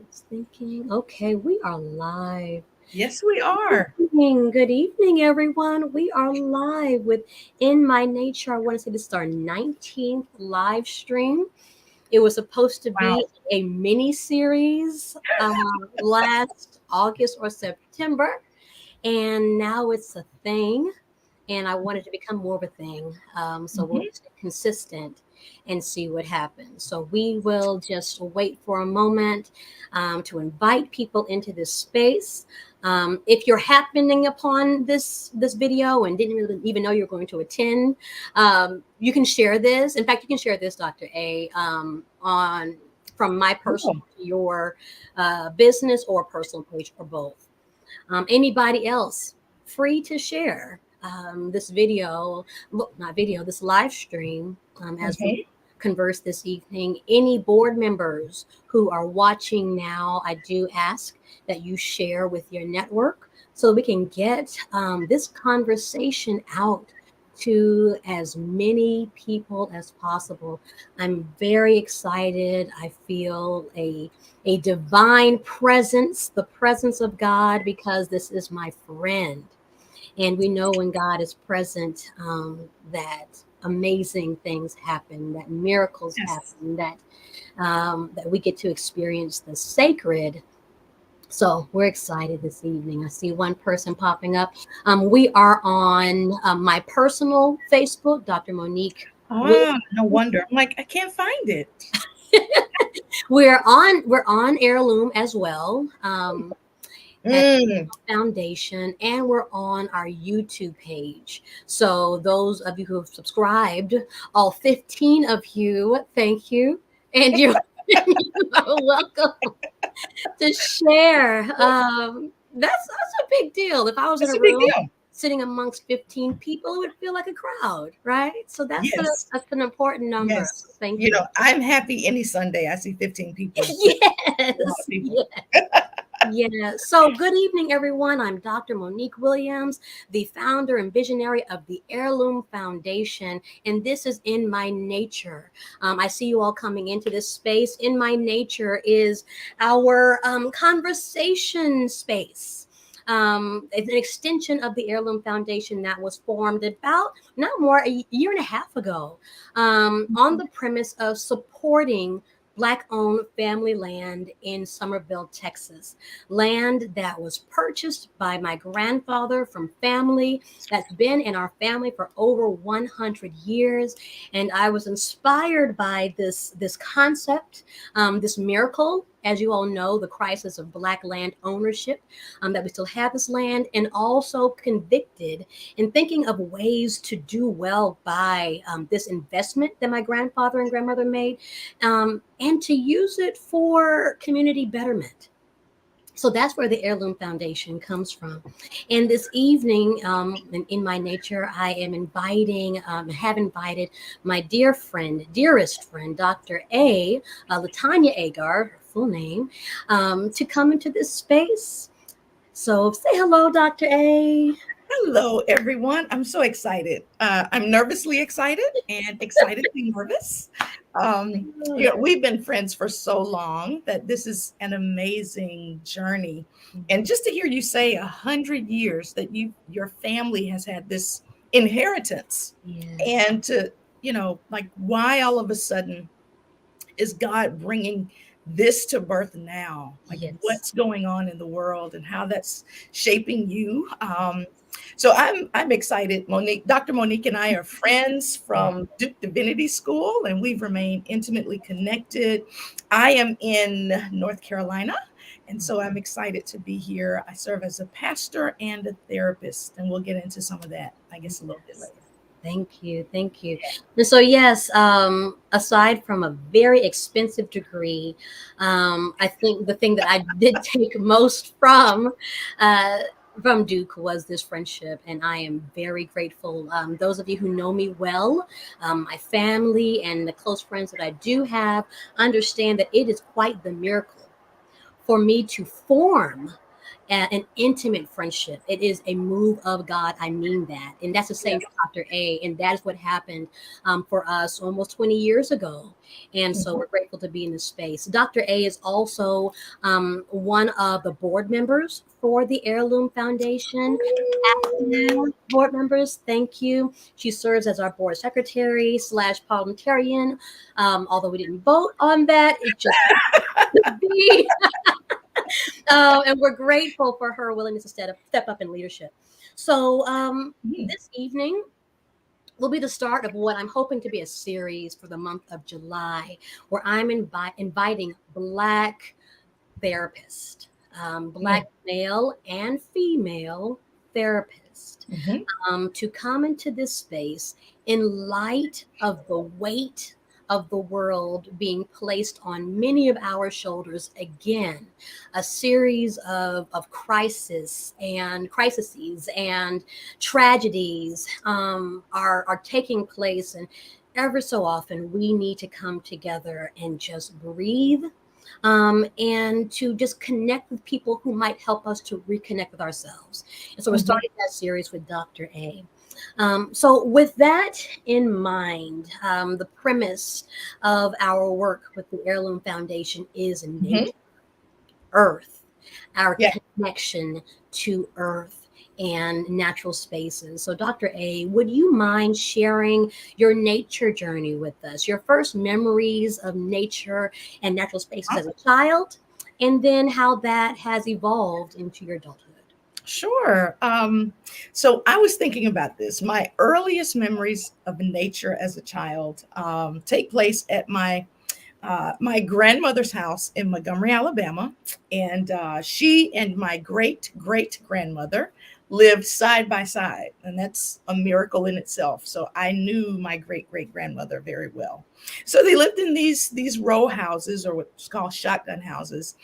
It's thinking. Okay, we are live. Yes, we are. Good evening, everyone. We are live with In My Nature. I want to say this is our 19th live stream. It was supposed to Wow. be a mini series last August or September, and now it's a thing. And I wanted to become more of a thing. So we'll Mhm. stay consistent and see what happens. So we will just wait for a moment to invite people into this space. If you're happening upon this video and didn't really even know you're going to attend, you can share this. In fact, you can share this, Dr. A, on from my Cool. personal to your business or personal page or both. Anybody else free to share this video, well, not video, this live stream as we Okay. converse this evening. Any board members who are watching now, I do ask that you share with your network so we can get this conversation out to as many people as possible. I'm very excited. I feel a divine presence, the presence of God, because this is my friend. And we know when God is present, that amazing things happen, that miracles Yes. happen, that we get to experience the sacred. So we're excited this evening. I see one person popping up. We are on my personal Facebook, Dr. Monique Williams. No wonder. I'm like, I can't find it. We're on Heirloom as well. At Mm. Foundation, and we're on our YouTube page. So those of you who have subscribed, all 15 of you, thank you, and you are welcome to share. That's a big deal. If I was in That's a a big room deal. sitting amongst 15 people, it would feel like a crowd, right? So Yes. that's an important number. Yes. Thank you. I'm happy any Sunday I see 15 people. A lot Yes, of people. yes. Yeah. So, good evening, everyone. I'm Dr. Monique Williams, the founder and visionary of the Heirloom Foundation, and this is In My Nature. I see you all coming into this space. In My Nature is our conversation space. It's an extension of the Heirloom Foundation that was formed about not more a year and a half ago, on the premise of supporting Black owned family land in Somerville, Texas. Land that was purchased by my grandfather from family that's been in our family for over 100 years. And I was inspired by this concept, this miracle. As you all know, the crisis of Black land ownership, that we still have this land, and also convicted in thinking of ways to do well by this investment that my grandfather and grandmother made, and to use it for community betterment. So that's where the Heirloom Foundation comes from. And this evening, in my nature, I am have invited my dear friend, dearest friend, Dr. Latanya Agard, her full name, to come into this space. So say hello, Dr. A. Hello, everyone. I'm so excited. I'm nervously excited and excitedly nervous. We've been friends for so long that this is an amazing journey. And just to hear you say 100 years that your family has had this inheritance, Yes. and to like, why all of a sudden is God bringing this to birth now? Like, Yes. what's going on in the world and how that's shaping you? So I'm excited. Dr. Monique and I are friends Yeah. from Duke Divinity School, and we've remained intimately connected. I am in North Carolina, and so I'm excited to be here. I serve as a pastor and a therapist, and we'll get into some of that, I guess, a little bit Yes. later. Thank you. Thank you. And so, yes, aside from a very expensive degree, I think the thing that I did take most uh, from Duke was this friendship, and I am very grateful. Those of you who know me well, my family and the close friends that I do have, understand that it is quite the miracle for me to form an intimate friendship. It is a move of God. I mean that. And that's the same Yes. for Dr. A. And that is what happened for us almost 20 years ago. And so Mhm. we're grateful to be in this space. Dr. A is also one of the board members for the Heirloom Foundation. Ooh. Board members, thank you. She serves as our board secretary slash parliamentarian. Although we didn't vote on that, it just could be. And we're grateful for her willingness to step up in leadership. So Mhm. this evening will be the start of what I'm hoping to be a series for the month of July, where I'm inviting Black therapists, Black Mm. male and female therapists, Mhm. to come into this space in light of the weight of the world being placed on many of our shoulders again, a series of crises and tragedies are taking place, and ever so often we need to come together and just breathe, and to just connect with people who might help us to reconnect with ourselves. And so we're Mhm. starting that series with Dr. A. So, with that in mind, the premise of our work with the Heirloom Foundation is Mhm. nature, earth, our Yeah. connection to earth and natural spaces. So, Dr. A, would you mind sharing your nature journey with us, your first memories of nature and natural spaces as a child, and then how that has evolved into your adulthood? Sure. So I was thinking about this. My earliest memories of nature as a child take place at my grandmother's house in Montgomery, Alabama, and she and my great great grandmother lived side by side, and that's a miracle in itself. So I knew my great great grandmother very well. So they lived in these row houses, or what's called shotgun houses,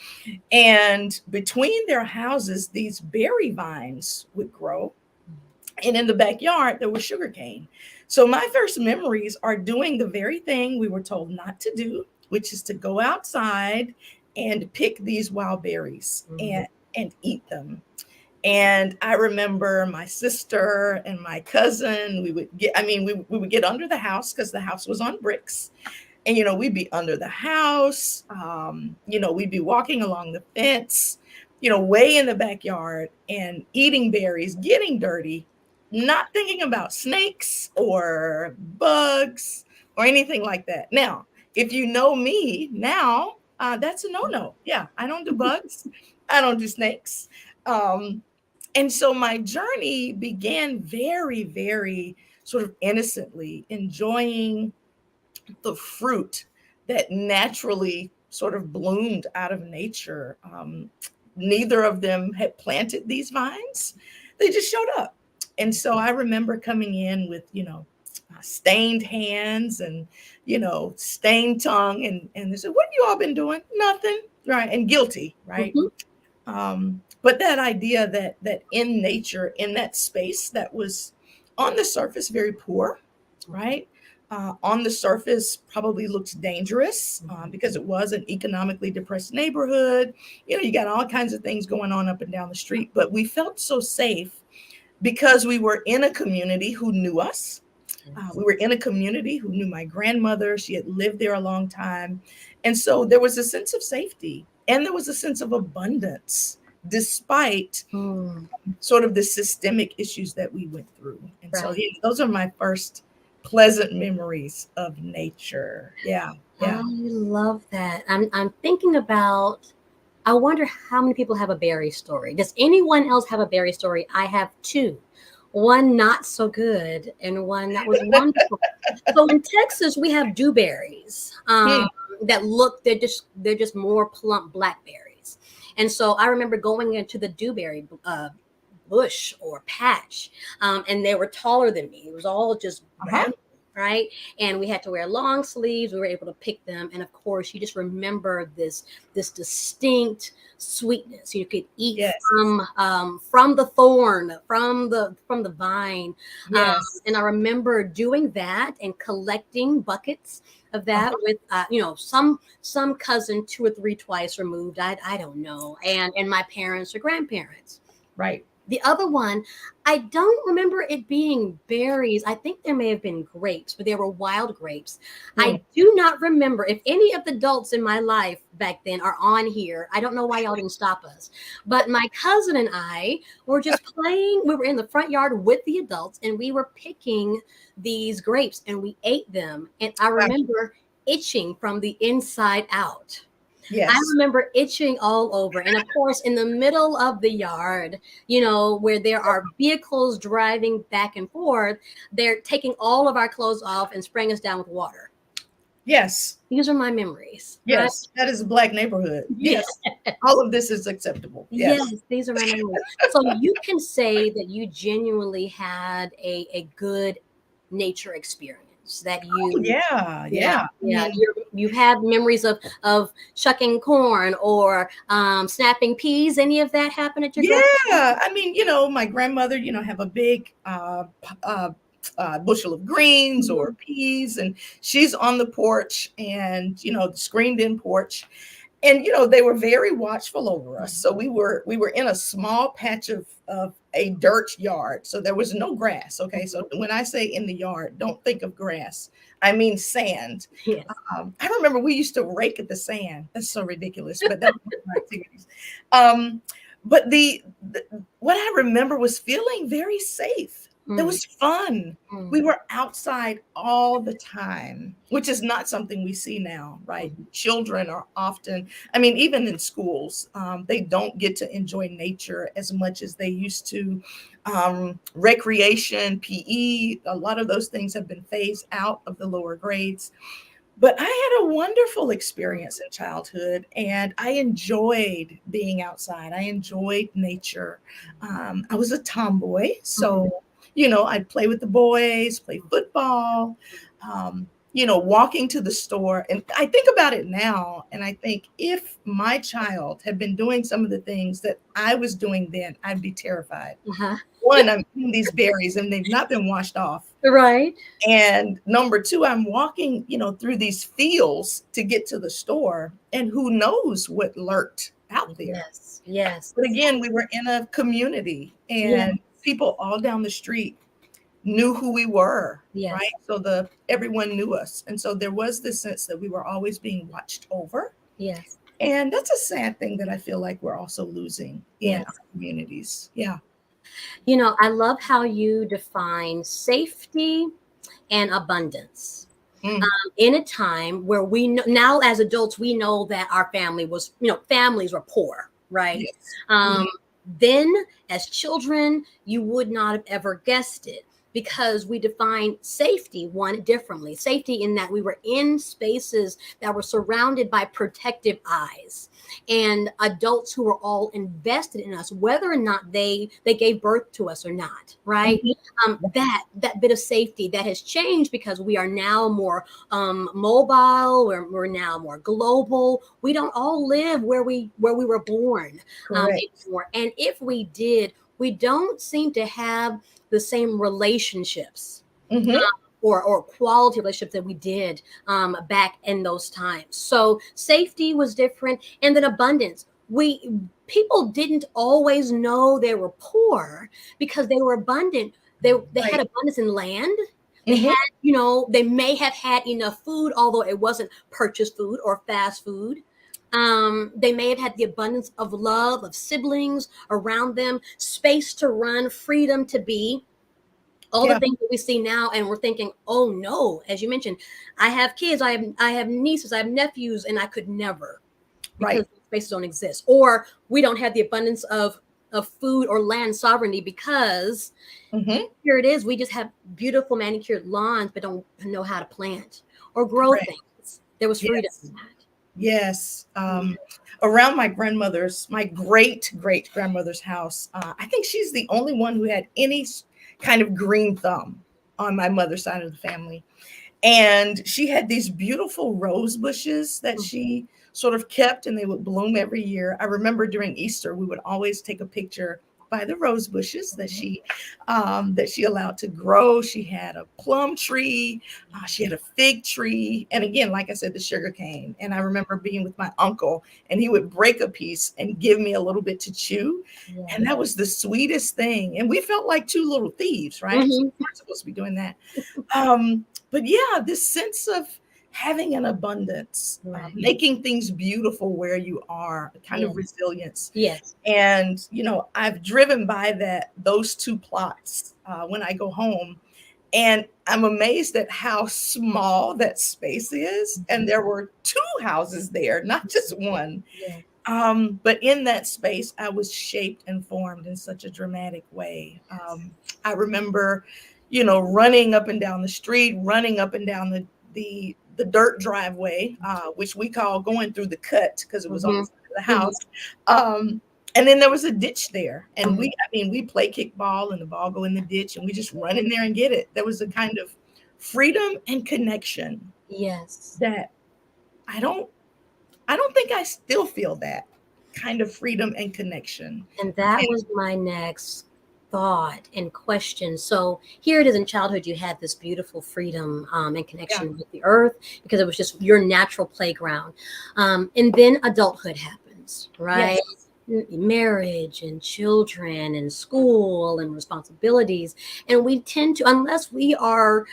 and between their houses, these berry vines would grow. And in the backyard, there was sugarcane. So my first memories are doing the very thing we were told not to do, which is to go outside and pick these wild berries Mhm. and eat them. And I remember my sister and my cousin, we would get under the house because the house was on bricks, and we'd be under the house, we'd be walking along the fence, way in the backyard, and eating berries, getting dirty, not thinking about snakes or bugs or anything like that. Now, if you know me now, that's a no-no. Yeah, I don't do bugs, I don't do snakes. And so my journey began very, very sort of innocently, enjoying the fruit that naturally sort of bloomed out of nature. Neither of them had planted these vines, they just showed up. And so I remember coming in with, stained hands and, stained tongue. And they said, "What have you all been doing?" "Nothing." Right. And guilty. Right. Mhm. But that idea that in nature, in that space that was on the surface very poor, right? On the surface, probably looked dangerous because it was an economically depressed neighborhood. You got all kinds of things going on up and down the street, but we felt so safe because we were in a community who knew us. Yes. We were in a community who knew my grandmother. She had lived there a long time. And so there was a sense of safety and there was a sense of abundance despite Mm, sort of the systemic issues that we went through. And so, right. yeah, those are my first pleasant memories of nature. Yeah, I yeah. love that. I'm thinking about. I wonder how many people have a berry story. Does anyone else have a berry story? I have two. One not so good and one that was wonderful. So in Texas, we have dewberries Hmm. that look they're just more plump blackberries. And so I remember going into the dewberry bush or patch, and they were taller than me. It was all just Uh-huh. brown. right? And we had to wear long sleeves. We were able to pick them, and of course, you just remember this distinct sweetness. You could eat Yes. from the thorn, from the vine, Yes. and I remember doing that and collecting buckets of that Uh-huh. with some cousin 2 or 3 twice removed. I don't know, and my parents or grandparents. Right. The other one, I don't remember it being berries. I think there may have been grapes, but they were wild grapes. Mm. I do not remember if any of the adults in my life back then are on here. I don't know why y'all didn't stop us. But my cousin and I were just playing. We were in the front yard with the adults and we were picking these grapes and we ate them. And I Wow. remember itching from the inside out. I Yes. remember itching all over. And of course, in the middle of the yard, where there are vehicles driving back and forth, they're taking all of our clothes off and spraying us down with water. Yes. These are my memories, right? Yes. That is a black neighborhood. Yeah. Yes. All of this is acceptable. Yes, Yes. these are my memories. So you can say that you genuinely had a good nature experience that Oh, you yeah. yeah, Yeah. I yeah. mean, You have memories of shucking corn or snapping peas. Any of that happen at your yeah. grandparents'? I mean, my grandmother, have a big bushel of greens or Mhm. peas, and she's on the porch and, the screened in porch. And they were very watchful over us, so we were in a small patch of a dirt yard, so there was no grass. Okay, so when I say in the yard, don't think of grass, I mean sand. Yes. I remember we used to rake at the sand. That's so ridiculous, but that was one of our activities. um, but what I remember was feeling very safe. It Mm, was fun. mm, We were outside all the time, which is not something we see now, right? mm. Children are often, I mean, even in schools, they don't get to enjoy nature as much as they used to. Recreation, PE, a lot of those things have been phased out of the lower grades. But I had a wonderful experience in childhood and I enjoyed being outside. I enjoyed nature. I was a tomboy, Mhm. so, I'd play with the boys, play football, walking to the store. And I think about it now, and I think if my child had been doing some of the things that I was doing then, I'd be terrified. Uh-huh. One, I'm eating these berries and they've not been washed off. Right. And number two, I'm walking, through these fields to get to the store, and who knows what lurked out there. Yes. Yes. But again, we were in a community, Yeah. and people all down the street knew who we were, right? Yes. So the everyone knew us, and so there was this sense that we were always being watched over, Yes. and that's a sad thing that I feel like we're also losing in our Yes. communities. Yeah. I love how you define safety and abundance. Mm, In a time where we know now as adults, we know that our families were poor, right? yes. Um, Mhm. then as children, you would not have ever guessed it because we define safety one differently. Safety in that we were in spaces that were surrounded by protective eyes and adults who were all invested in us, whether or not they gave birth to us or not, right? Mhm. That bit of safety that has changed because we are now more mobile. We're now more global. We don't all live where we were born Correct. anymore, and if we did, we don't seem to have the same relationships Hmm. or quality relationships that we did back in those times. So safety was different, and then abundance. We People didn't always know they were poor because they were abundant. They had Right. abundance in land. They Hmm. had, they may have had enough food, although it wasn't purchased food or fast food. They may have had the abundance of love, of siblings around them, space to run, freedom to be, all the Yeah. things that we see now, and we're thinking, oh no, as you mentioned, I have kids, I have nieces, I have nephews, and I could never because Right. those spaces don't exist, or we don't have the abundance of food or land sovereignty because Hmm. here it is, we just have beautiful manicured lawns, but don't know how to plant or grow Correct. things. There was freedom in Yes. that. Yes. Yeah. Around my great great grandmother's house, I think she's the only one who had any kind of green thumb on my mother's side of the family. And she had these beautiful rose bushes that she sort of kept, and they would bloom every year. I remember during Easter, we would always take a picture by the rose bushes that she allowed to grow. She had a plum tree, she had a fig tree, and again, like I said, the sugar cane. And I remember being with my uncle, and he would break a piece and give me a little bit to chew, and that was the sweetest thing. And we felt like two little thieves, right? So we weren't supposed to be doing that. But yeah, this sense of having an abundance, making things beautiful where you are, a kind of resilience. Yes. And, you know, I've driven by those two plots when I go home, and I'm amazed at how small that space is. And there were two houses there, not just one. Yes. But in that space, I was shaped and formed in such a dramatic way. I remember, you know, running up and down the street, running up and down the dirt driveway, which we call going through the cut because it was on the side of the house. And then there was a ditch there, and we play kickball, and the ball go in the ditch, and we just run in there and get it. There was a kind of freedom and connection. Yes. That I don't think I still feel that kind of freedom and connection. And that was my next thought and question. So here it is, in childhood, you had this beautiful freedom and connection with the earth because it was just your natural playground. And then adulthood happens, right? Yes. Marriage and children and school and responsibilities. And we tend to, unless we are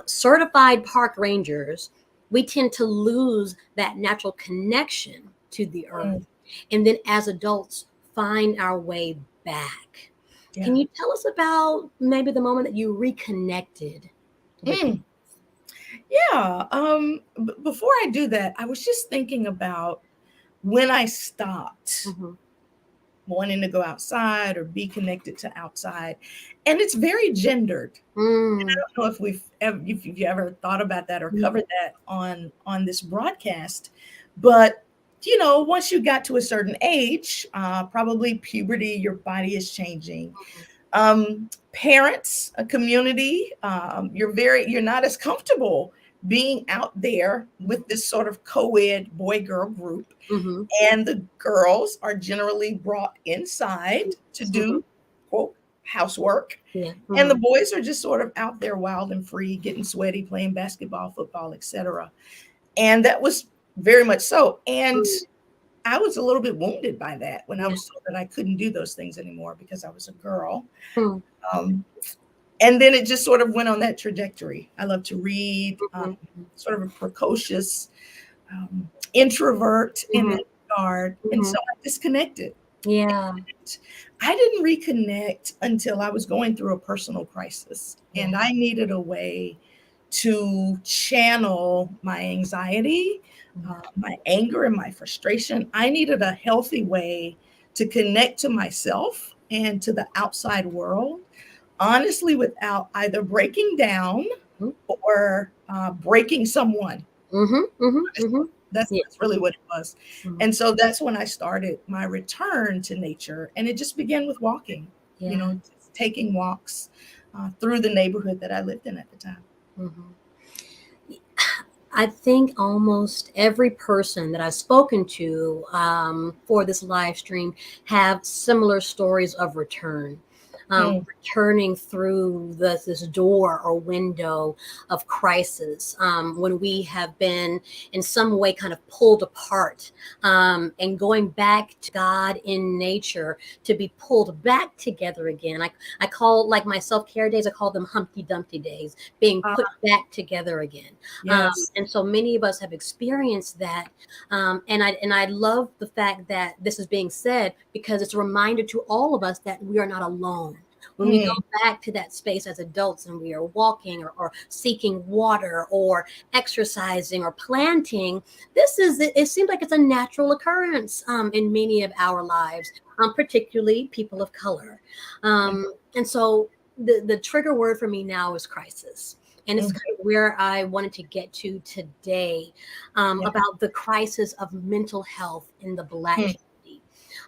certified park rangers, we tend to lose that natural connection to the earth. And then as adults, find our way back. Yeah. Can you tell us about maybe the moment that you reconnected? Yeah. Before I do that, I was just thinking about when I stopped wanting to go outside or be connected to outside. And it's very gendered. And I don't know if you've ever thought about that or covered that on this broadcast, but you know, once you got to a certain age, probably puberty, your body is changing. Parents, a community, you're not as comfortable being out there with this sort of co-ed boy-girl group. And the girls are generally brought inside to do, quote, housework. And the boys are just sort of out there wild and free, getting sweaty, playing basketball, football, etc. And that was very much so. And I was a little bit wounded by that when I was told that I couldn't do those things anymore because I was a girl. And then it just sort of went on that trajectory. I love to read, sort of a precocious introvert in that regard. And so I disconnected. Yeah. And I didn't reconnect until I was going through a personal crisis. And I needed a way to channel my anxiety, my anger, and my frustration. I needed a healthy way to connect to myself and to the outside world, honestly, without either breaking down or breaking someone. That's really what it was. And so that's when I started my return to nature. And it just began with walking, you know, just taking walks through the neighborhood that I lived in at the time. I think almost every person that I've spoken to for this live stream have similar stories of return. Returning through this door or window of crisis when we have been in some way kind of pulled apart and going back to God in nature to be pulled back together again. I call, like my self-care days, I call them Humpty Dumpty days, being put back together again. And so many of us have experienced that. And I love the fact that this is being said because it's a reminder to all of us that we are not alone. When we go back to that space as adults and we are walking or seeking water or exercising or planting, it seems like it's a natural occurrence in many of our lives, particularly people of color. And so the trigger word for me now is crisis. And it's kind of where I wanted to get to today about the crisis of mental health in the Black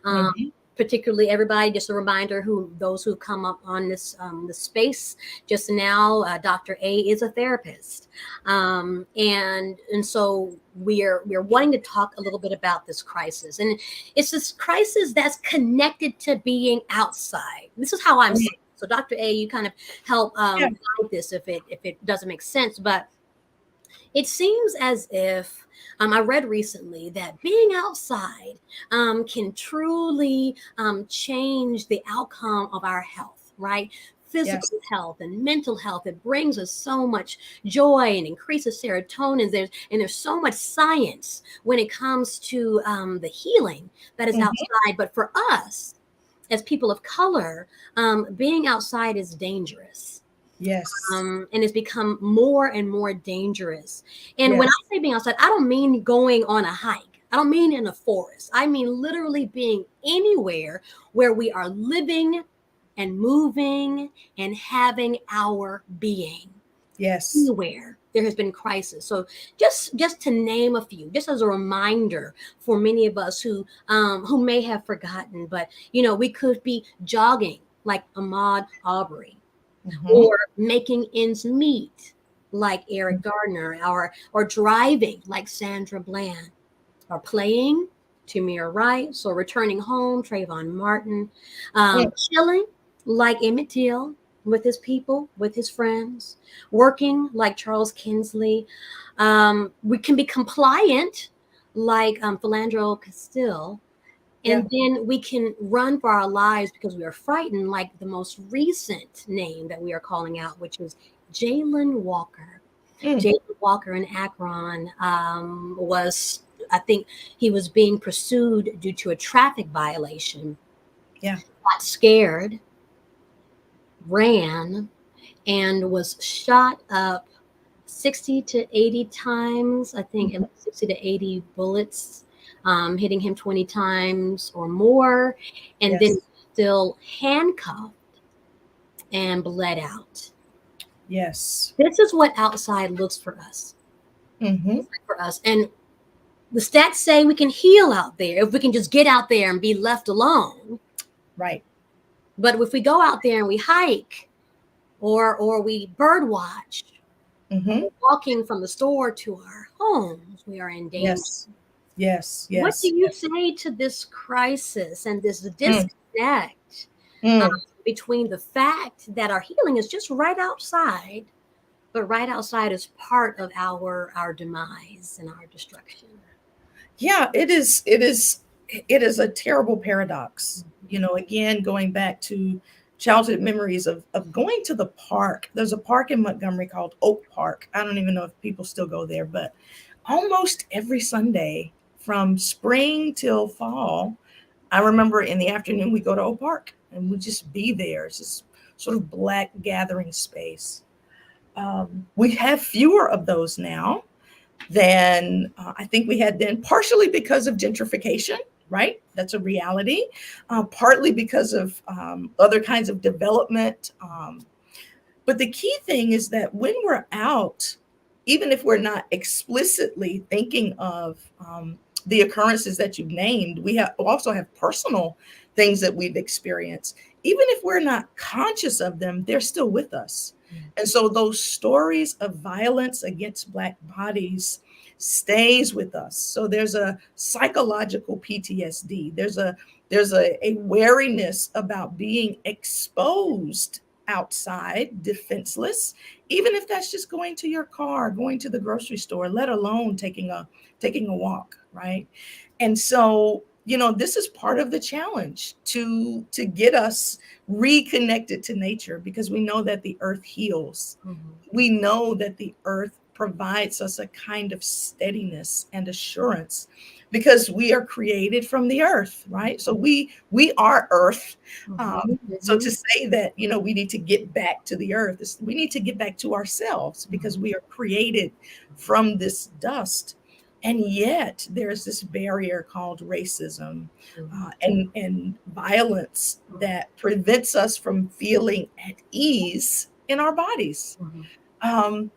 community. particularly everybody, just a reminder those who come up on the space just now, Dr. A is a therapist, and so we're wanting to talk a little bit about this crisis, and it's this crisis that's connected to being outside. This is how I'm saying. So Dr. A, you kind of help Yeah. guide this if it doesn't make sense, but it seems as if I read recently that being outside can truly change the outcome of our health, right? Physical Yes. health and mental health. It brings us so much joy and increases serotonin. There's so much science when it comes to the healing that is Mhm. outside. But for us, as people of color, being outside is dangerous, Yes. and it's become more and more dangerous. And when I Yes. say being outside, I don't mean going on a hike. I don't mean in a forest. I mean literally being anywhere where we are living and moving and having our being. Yes. Anywhere there has been crisis. So just to name a few, just as a reminder for many of us who may have forgotten, but we could be jogging like Ahmaud Arbery, Mhm. or making ends meet like Eric Gardner, or driving like Sandra Bland, or playing Tamir Rice, or returning home Trayvon Martin, Mm. chilling like Emmett Till with his people, with his friends, working like Charles Kinsley. We can be compliant like Philandro Castile, Yeah. and then we can run for our lives because we are frightened, like the most recent name that we are calling out, which is Jalen Walker. Mm. Jalen Walker in Akron I think he was being pursued due to a traffic violation, Yeah. got scared, ran, and was shot up 60 to 80 times. I think Mhm. 60 to 80 bullets, hitting him 20 times or more, and then Yes. still handcuffed and bled out. Yes. This is what outside looks for us. Mhm. For us. And the stats say we can heal out there if we can just get out there and be left alone. Right. But if we go out there and we hike, or we bird watch, Mhm. walking from the store to our homes, we are in danger. Yes. Yes. What do Yes. you Yes. say to this crisis and this Mm. disconnect Mm. between the fact that our healing is just right outside, but right outside is part of our demise and our destruction? Yeah, it is. It is. It is a terrible paradox. Again, going back to childhood memories of going to the park. There's a park in Montgomery called Oak Park. I don't even know if people still go there, but almost every Sunday from spring till fall, I remember in the afternoon we go to Oak Park and we just be there. It's this sort of black gathering space. We have fewer of those now than I think we had then, partially because of gentrification, right? That's a reality. Partly because of other kinds of development. But the key thing is that when we're out, even if we're not explicitly thinking of the occurrences that you've named, we also have personal things that we've experienced. Even if we're not conscious of them, they're still with us. And so those stories of violence against Black bodies stays with us. So there's a psychological PTSD. There's a wariness about being exposed outside, defenseless, even if that's just going to your car, going to the grocery store, let alone taking a walk, right? And so, this is part of the challenge to get us reconnected to nature, because we know that the earth heals. We know that the earth provides us a kind of steadiness and assurance because we are created from the earth, right? So we are earth. So to say that we need to get back to the earth, we need to get back to ourselves because we are created from this dust. And yet there's this barrier called racism and violence that prevents us from feeling at ease in our bodies. Um,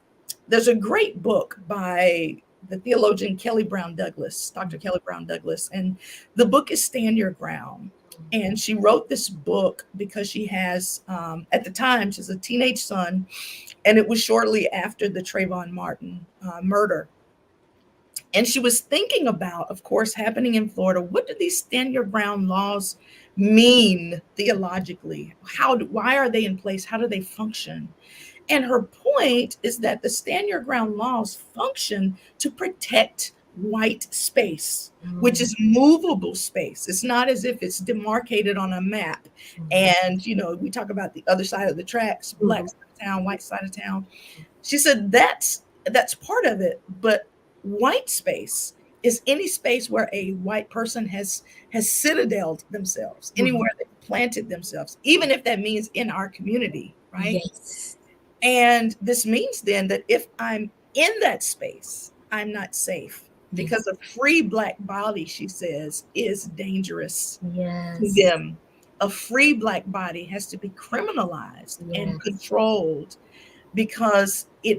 there's a great book by the theologian Kelly Brown Douglas, Dr. Kelly Brown Douglas, and the book is Stand Your Ground. And she wrote this book because she has, at the time, she's a teenage son, and it was shortly after the Trayvon Martin murder. And she was thinking about, of course, happening in Florida. What do these stand your ground laws mean theologically? Why are they in place? How do they function? And her point is that the stand your ground laws function to protect white space, which is movable space. It's not as if it's demarcated on a map. And, we talk about the other side of the tracks, black side of town, white side of town. She said that's part of it, but white space is any space where a white person has citadeled themselves, anywhere they've planted themselves, even if that means in our community, right? Yes. And this means then that if I'm in that space, I'm not safe, because a free black body, she says, is dangerous to Yes. them. A free black body has to be criminalized and controlled, because it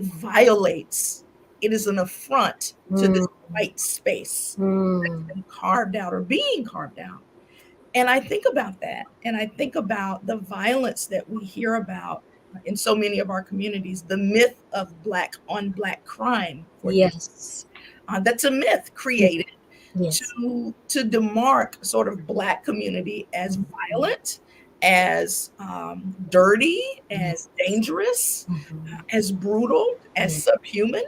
is an affront to this white space that's been carved out or being carved out. And I think about that. And I think about the violence that we hear about in so many of our communities, the myth of black on black crime, for Yes. that's a myth created Yes. to demark sort of black community as violent, as dirty, as dangerous, as brutal, as subhuman,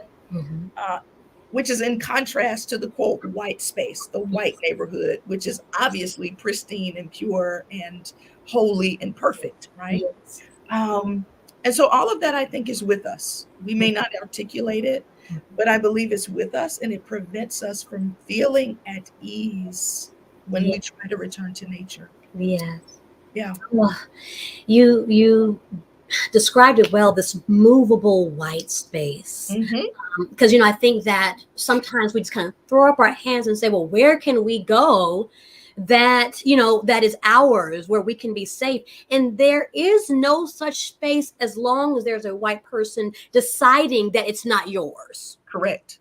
which is in contrast to the quote white space, the white neighborhood, which is obviously pristine and pure and holy and perfect, right? Yes. And so all of that, I think, is with us. We may not articulate it, but I believe it's with us, and it prevents us from feeling at ease when we try to return to nature. Yes. Yeah. Well, you described it well, this movable white space. Because, I think that sometimes we just kind of throw up our hands and say, well, where can we go that, that is ours, where we can be safe? And there is no such space as long as there's a white person deciding that it's not yours. Correct.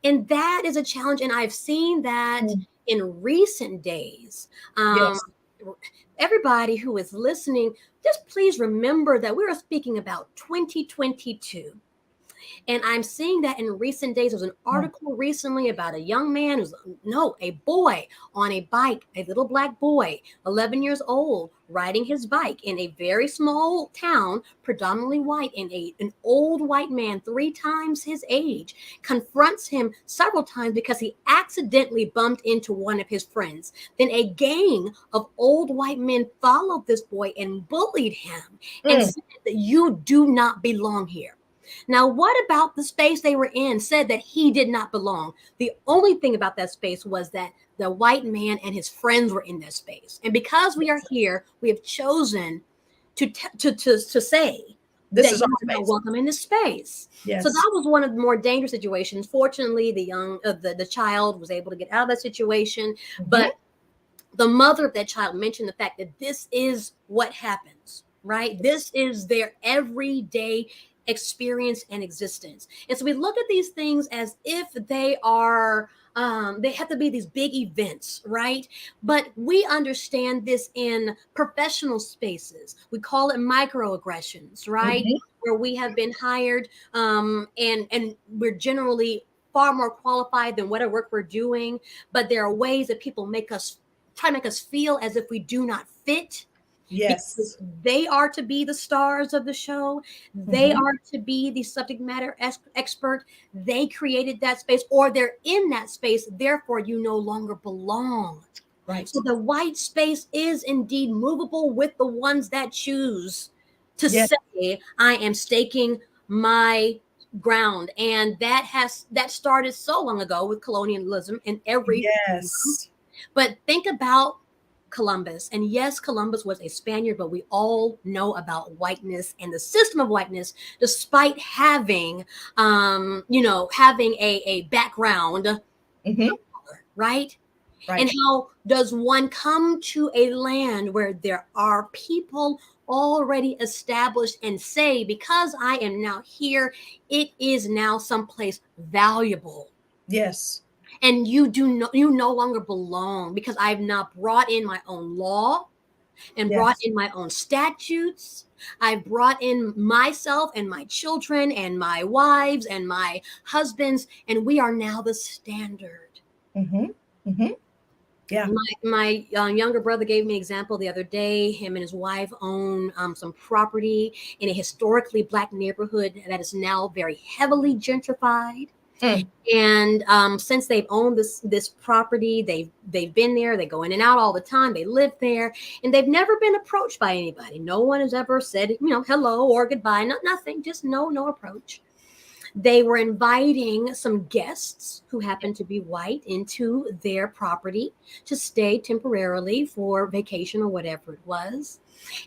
And that is a challenge. And I've seen that in recent days. Yes. Everybody who is listening, just please remember that we are speaking about 2022. And I'm seeing that in recent days. There was an article recently about a young man a boy on a bike, a little black boy, 11 years old, riding his bike in a very small town, predominantly white, and an old white man, 3 times his age, confronts him several times because he accidentally bumped into one of his friends. Then a gang of old white men followed this boy and bullied him and said that you do not belong here. Now, what about the space they were in said that he did not belong? The only thing about that space was that the white man and his friends were in that space. And because we are here, we have chosen to say this that is our you are space. not welcome in this space. Yes. So that was one of the more dangerous situations. Fortunately, the child was able to get out of that situation. But the mother of that child mentioned the fact that this is what happens, right? This is their everyday experience and existence. And so we look at these things as if they are they have to be these big events, right? But we understand this in professional spaces. We call it microaggressions, right? Where we have been hired and we're generally far more qualified than whatever work we're doing, but there are ways that people try to make us feel as if we do not fit. Yes. Because they are to be the stars of the show. They are to be the subject matter expert. They created that space, or they're in that space. Therefore, you no longer belong. Right. So the white space is indeed movable with the ones that choose to say, I am staking my ground. And that started so long ago with colonialism in every But think about Columbus. And yes, Columbus was a Spaniard, but we all know about whiteness and the system of whiteness, despite having, having a background, right? And how does one come to a land where there are people already established and say, because I am now here, it is now someplace valuable. Yes. and you no longer belong because I've now brought in my own law and brought Yes. in my own statutes. I've brought in myself and my children and my wives and my husbands, and we are now the standard. Mm-hmm. Mm-hmm. Yeah. My younger brother gave me an example the other day. Him and his wife own some property in a historically black neighborhood that is now very heavily gentrified. Mm. And since they've owned this property, they've been there. They go in and out all the time. They live there, and they've never been approached by anybody. No one has ever said, hello or goodbye. Nothing. Just no approach. They were inviting some guests who happened to be white into their property to stay temporarily for vacation or whatever it was.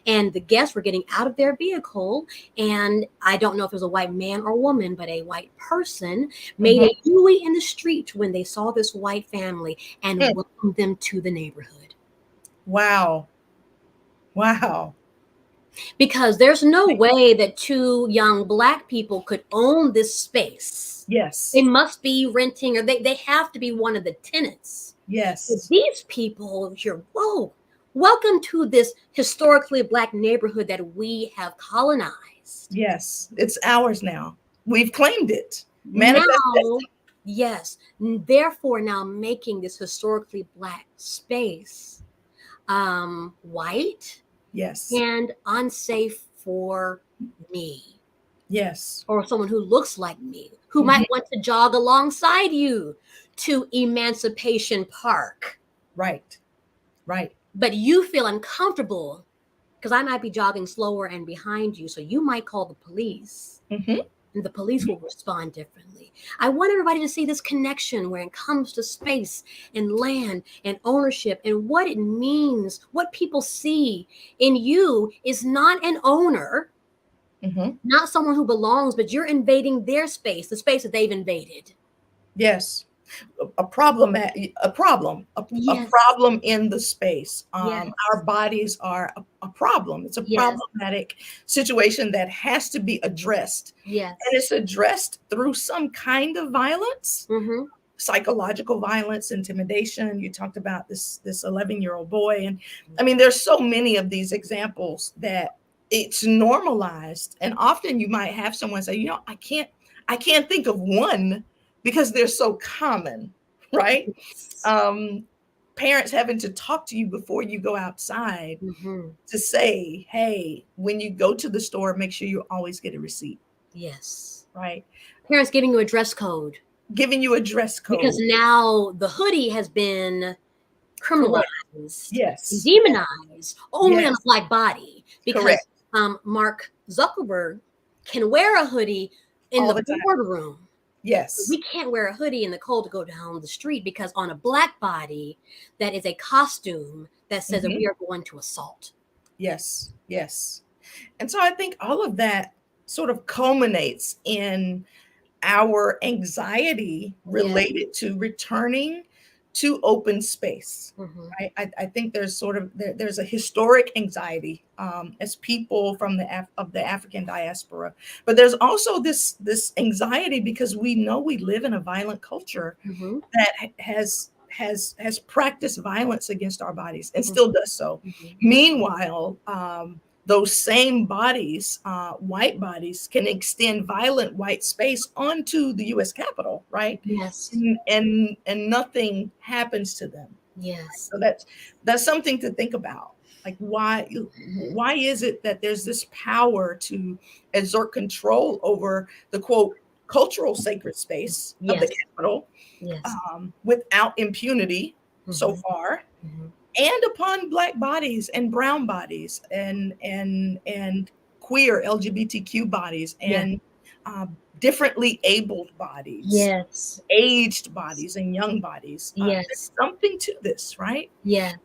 And the guests were getting out of their vehicle, and I don't know if it was a white man or woman, but a white person made Mm-hmm. a U in the street when they saw this white family and Mm. welcomed them to the neighborhood. Wow. Wow. Because there's no way that two young black people could own this space. Yes. They must be renting, or they have to be one of the tenants. But Yes. these people, whoa, welcome to this historically black neighborhood that we have colonized. Yes. It's ours now. We've claimed it. Now, Manifest. yes, therefore now making this historically black space white Yes. and unsafe for me. Yes. Or someone who looks like me, who Mhm. might want to jog alongside you to Emancipation Park. Right. Right. But you feel uncomfortable because I might be jogging slower and behind you. So you might call the police, Mm-hmm. and the police will respond differently. I want everybody to see this connection where it comes to space and land and ownership and what it means. What people see in you is not an owner, Mm-hmm. not someone who belongs, but you're invading their space, the space that they've invaded. Yes. A problem, a problem Yes. in the space. Yes. Our bodies are a problem. It's a Yes. problematic situation that has to be addressed. Yes. And it's addressed through some kind of violence, Mm-hmm. psychological violence, intimidation. You talked about this 11-year-old boy. And I mean, there's so many of these examples that it's normalized. And often you might have someone say, I can't think of one because they're so common, right? Parents having to talk to you before you go outside Mm-hmm. to say, hey, when you go to the store, make sure you always get a receipt. Yes. Right. Parents giving you a dress code. Giving you a dress code. Because now the hoodie has been criminalized. Correct. Yes. Demonized only Yes. on a black body. Because Correct. Mark Zuckerberg can wear a hoodie in All the the time. boardroom. Yes. We can't wear a hoodie in the cold to go down the street because on a black body, that is a costume that says that we are going to assault. Yes. Yes. And so I think all of that sort of culminates in our anxiety related to returning to open space. Mm-hmm. Right? I think there's a historic anxiety as people from the African diaspora, but there's also this anxiety because we know we live in a violent culture Mm-hmm. that has practiced violence against our bodies and still does so. Mm-hmm. Meanwhile, those same bodies, white bodies, can extend violent white space onto the U.S. Capitol, right? Yes. And nothing happens to them. Yes. So that's something to think about. Like why is it that there's this power to exert control over the quote cultural sacred space of the Capitol, yes. Without impunity so far? Mm-hmm. And upon Black bodies and brown bodies and queer LGBTQ bodies and differently abled bodies, yes, aged bodies and young bodies. Yes. There's something to this, right? Yes.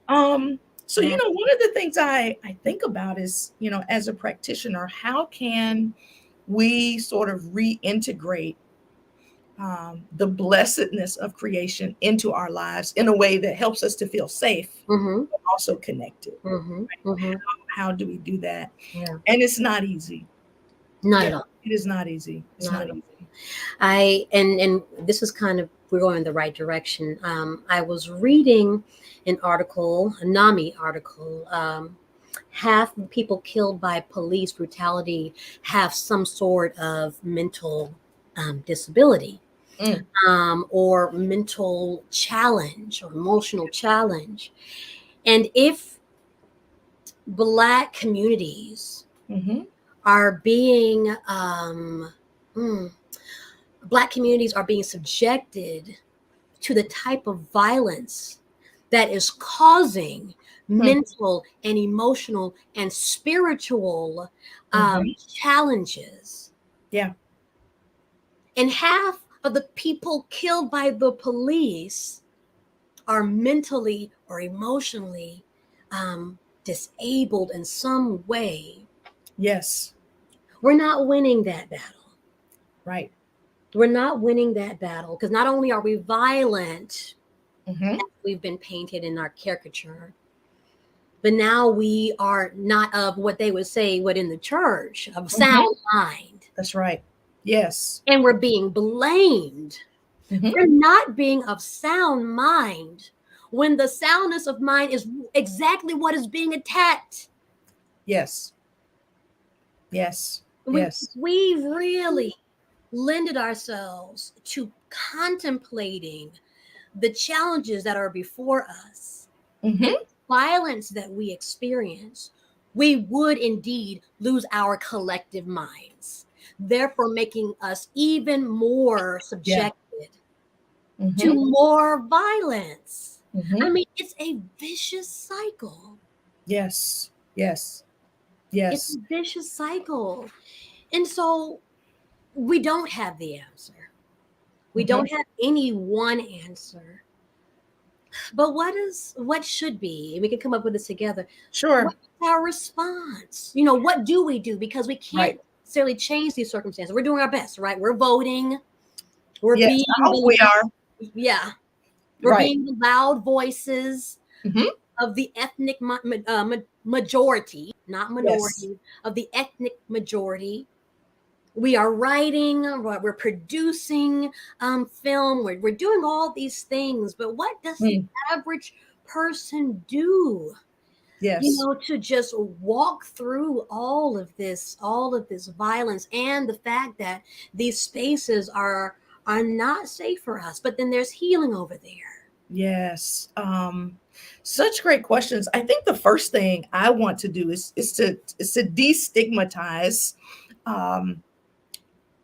So, one of the things I think about is, as a practitioner, how can we sort of reintegrate the blessedness of creation into our lives in a way that helps us to feel safe, Mm-hmm. but also connected. Mm-hmm. Right? Mm-hmm. How do we do that? Yeah. And it's not easy. Not Yeah, at all. it is not easy. It's Not not at all. easy. And this is kind of, we're going in the right direction. I was reading an article, a NAMI article. Half the people killed by police brutality have some sort of mental disability, Mm, or mental challenge or emotional challenge. And if Black communities hmm are being mm, Black communities are being subjected to the type of violence that is causing mental and emotional and spiritual hmm challenges. Yeah. And half of the people killed by the police are mentally or emotionally disabled in some way. Yes. We're not winning that battle. Right. We're not winning that battle because not only are we violent, hmm we've been painted in our caricature, but now we are not of what they would say, what in the church, of hmm sound mind. That's right. Yes. And we're being blamed hmm for not being of sound mind when the soundness of mind is exactly what is being attacked. Yes. Yes. We Yes. we really lended ourselves to contemplating the challenges that are before us and hmm violence that we experience, we would indeed lose our collective minds, therefore making us even more Yeah. subjected to hmm more violence. I hmm mean, it's a vicious cycle. Yes. Yes. It's a Yes. vicious cycle. And so we don't have the answer. We hmm don't have any one answer. But what should be? We can come up with this together. What Sure. is our response? What do we do? Because we can't Right. necessarily change these circumstances. We're doing our best, right? We're voting. We're Yes. being I hope we are. yeah. We're Right. being the loud voices hmm of the ethnic majority, not Yes. minority, of the ethnic majority. We are writing, we're producing film, we're doing all these things. But what does the Mm. average person do? Yes. To just walk through all of this violence and the fact that these spaces are not safe for us. But then there's healing over there. Yes. Such great questions. I think the first thing I want to do is to destigmatize um,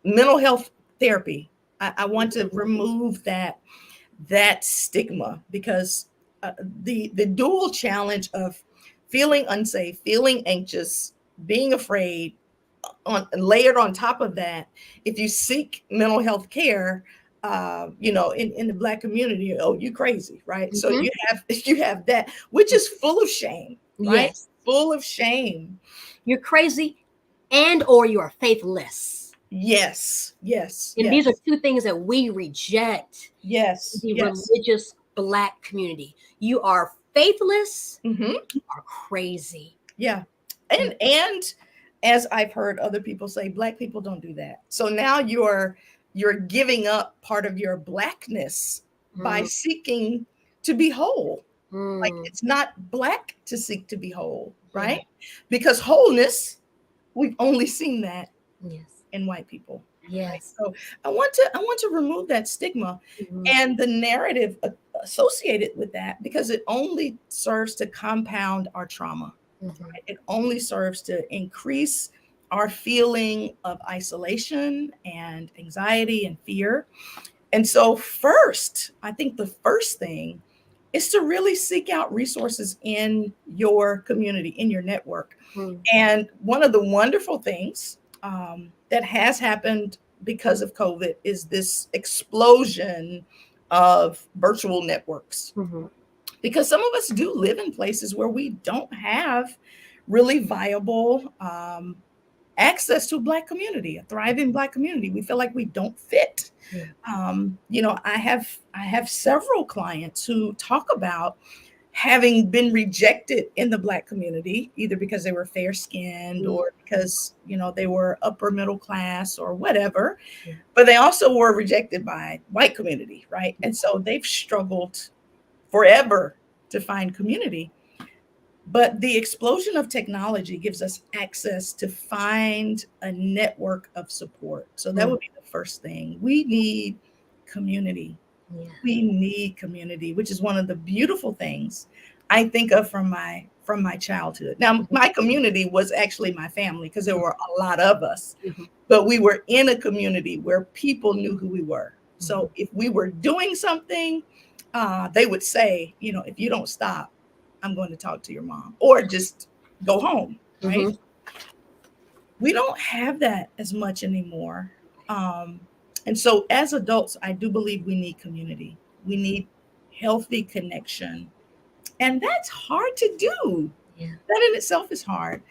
mental health therapy. I want to remove that stigma because the dual challenge of feeling unsafe, feeling anxious, being afraid, on layered on top of that, if you seek mental health care, in the Black community, oh, you crazy, right? So Hmm. you have that, which is full of shame, right? Yes, Full of shame. you're crazy, and or you are faithless. Yes, yes, And these are yes, two things that we reject in yes, the yes. religious Black community. You are faithless, hmm you are crazy. Yeah. Mm, And as I've heard other people say, Black people don't do that. So now you're giving up part of your Blackness by mm, seeking to be whole. Like mm. it's not Black to seek to be whole, Yeah. right? Because wholeness, we've only seen that Yes. in white people. Right. Yes. So I want to remove that stigma Mhm. and the narrative associated with that because it only serves to compound our trauma. Mhm. It only serves to increase our feeling of isolation and anxiety and fear. And so, first, I think the first thing is to really seek out resources in your community, in your network. Mm. And one of the wonderful things that has happened because of COVID is this explosion of virtual networks Mhm. because some of us do live in places where we don't have really viable access to a Black community, a thriving Black community. We feel like we don't fit. Yeah. I have several clients who talk about having been rejected in the Black community, either because they were fair skinned Mm. or because, they were upper middle class or whatever, Yeah. but they also were rejected by white community, right? And so they've struggled forever to find community. But the explosion of technology gives us access to find a network of support. So that Mm. would be the first thing. We need community. Yeah. We need community, which is one of the beautiful things I think of from my childhood. Now, my community was actually my family because there were a lot of us, Mhm. but we were in a community where people knew who we were. Mhm. So if we were doing something, they would say, if you don't stop, I'm going to talk to your mom, or just go home, right? Mhm. We don't have that as much anymore. And so as adults, I do believe we need community. We need healthy connection. And that's hard to do. Yeah. That in itself is hard.